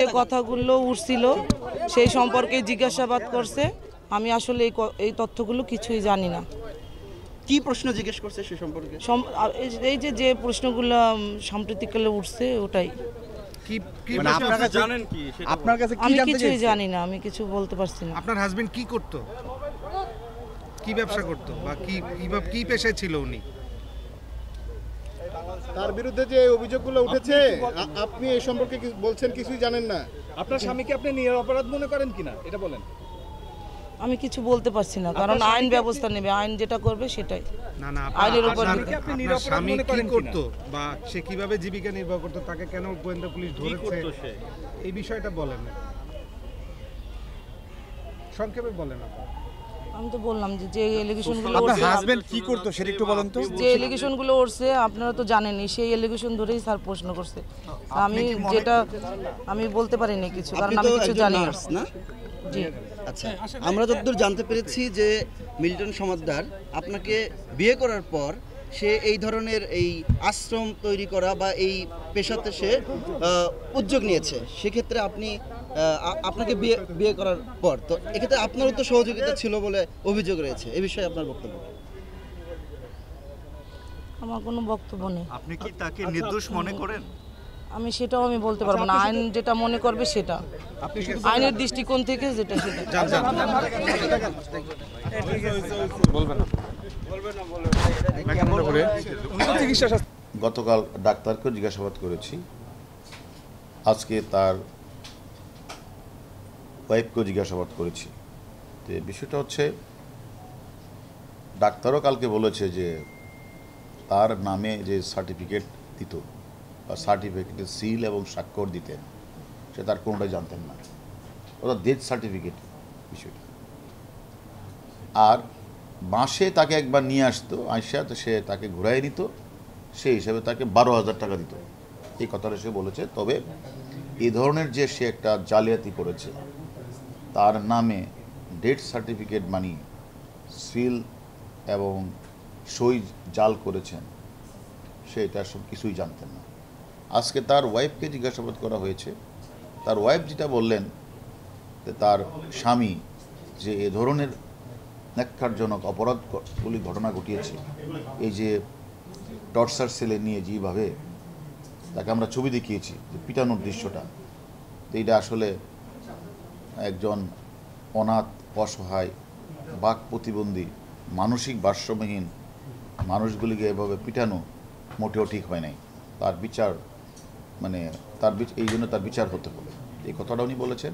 যে কথাগুলো উঠছিল সেই সম্পর্কে জিজ্ঞাসাবাদ করছে। আমি আসলে এই তথ্যগুলো কিছুই জানি না। কি প্রশ্ন জিজ্ঞেস করছে সে সম্পর্কে? এই যে প্রশ্নগুলো সাম্প্রতিককালে উঠছে ওটাই। মানে আপনারা জানেন কি আপনার কাছে কি আমি জানতে কিছুই চাইছেন? জানি না, আমি কিছু বলতে পারছি না। আপনার হাজবেন্ড কি করতো, কি ব্যবসা করতো, বা কি পেশায় ছিল উনি? তার বিরুদ্ধে যে অভিযোগগুলো উঠেছে আপনি এই সম্পর্কে বলছেন কিছুই জানেন না। আপনার স্বামীকে আপনি নিরপরাধ মনে করেন কিনা এটা বলেন। আমি কিছু বলতে পারছি না, কারণ আইন ব্যবস্থা নেবে, আইন যেটা করবে সেটাই। না না, আইনের উপর আপনার স্বামী কি করতো বা সে কিভাবে জীবিকা নির্বাহ করতো, তাকে কেন গোয়েন্দা পুলিশ ধরেছে, এই বিষয়টা বলেন, সংক্ষেপে বলেন। আমি তো বললাম যে এলিগেশনগুলো আপনার হাজবেন্ড কি করতো সেটা একটু বলেন তো। যে এলিগেশনগুলো উঠছে আপনারা তো জানেনই, সেই এলিগেশন ধরেই স্যার প্রশ্ন করছে। আমি বলতে পারিনি কিছু, কারণ আমি কিছু জানি না। জি আচ্ছা, আমরা যতদূর জানতে পেরেছি যে মিল্টন সমাদ্দার আপনাকে বিয়ে করার পর সে এই ধরনের এই আশ্রম তৈরি করা বা এই পেশাতে সে উদ্যোগ নিয়েছে। সেক্ষেত্রে আপনি আপনাকে বিয়ে করার পর তো এক্ষেত্রে আপনারও তো সহযোগিতা ছিল বলে অভিযোগ রয়েছে, এ বিষয়ে আপনার বক্তব্য? আমার কোনো বক্তব্য নেই। আপনি কি তাকে নির্দোষ মনে করেন? আমি সেটাও আমি বলতে পারবো না, আইন যেটা মনে করবে সেটা, আইনের দৃষ্টিকোণ থেকে যেটা সেটা। গতকাল ডাক্তারকেও জিজ্ঞাসাবাদ করেছি, আজকে তার ওয়াইফকেও জিজ্ঞাসাবাদ করেছি। তো বিষয়টা হচ্ছে, ডাক্তারও কালকে বলেছে যে তার নামে যে সার্টিফিকেট দিত বা সার্টিফিকেটের সিল এবং স্বাক্ষর দিতেন সে তার কোনোটাই জানতেন না, ওটা ডেথ সার্টিফিকেট বিষয়টা। আর মাসে তাকে একবার নিয়ে আসতো, আইসা সে তাকে ঘুরাই নিত, সেই হিসাবে তাকে 12,000 টাকা দিত, এই কথাটা সে বলেছে। তবে এই ধরনের যে সে একটা জালিয়াতি করেছে, তার নামে ডেথ সার্টিফিকেট বানিয়ে সিল এবং সই জাল করেছেন, সে এটা সব কিছুই জানতেন না। আজকে তার ওয়াইফকে জিজ্ঞাসাবাদ করা হয়েছে। তার ওয়াইফ যেটা বললেন যে তার স্বামী যে এ ধরনের ন্যাক্কারজনক অপরাধগুলি ঘটনা ঘটিয়েছে, এই যে টর্চার সেলে নিয়ে যেভাবে তাকে আমরা ছবি দেখিয়েছি, যে পিটানোর দৃশ্যটা, তো এইটা আসলে একজন অনাথ, অসহায়, বাক প্রতিবন্ধী, মানসিক ভারসাম্যহীন মানুষগুলিকে এভাবে পিটানো মোটেও ঠিক হয় নাই। তার বিচার এই জন্য তার বিচার হতে হবে, এই কথাটা উনি বলেছেন।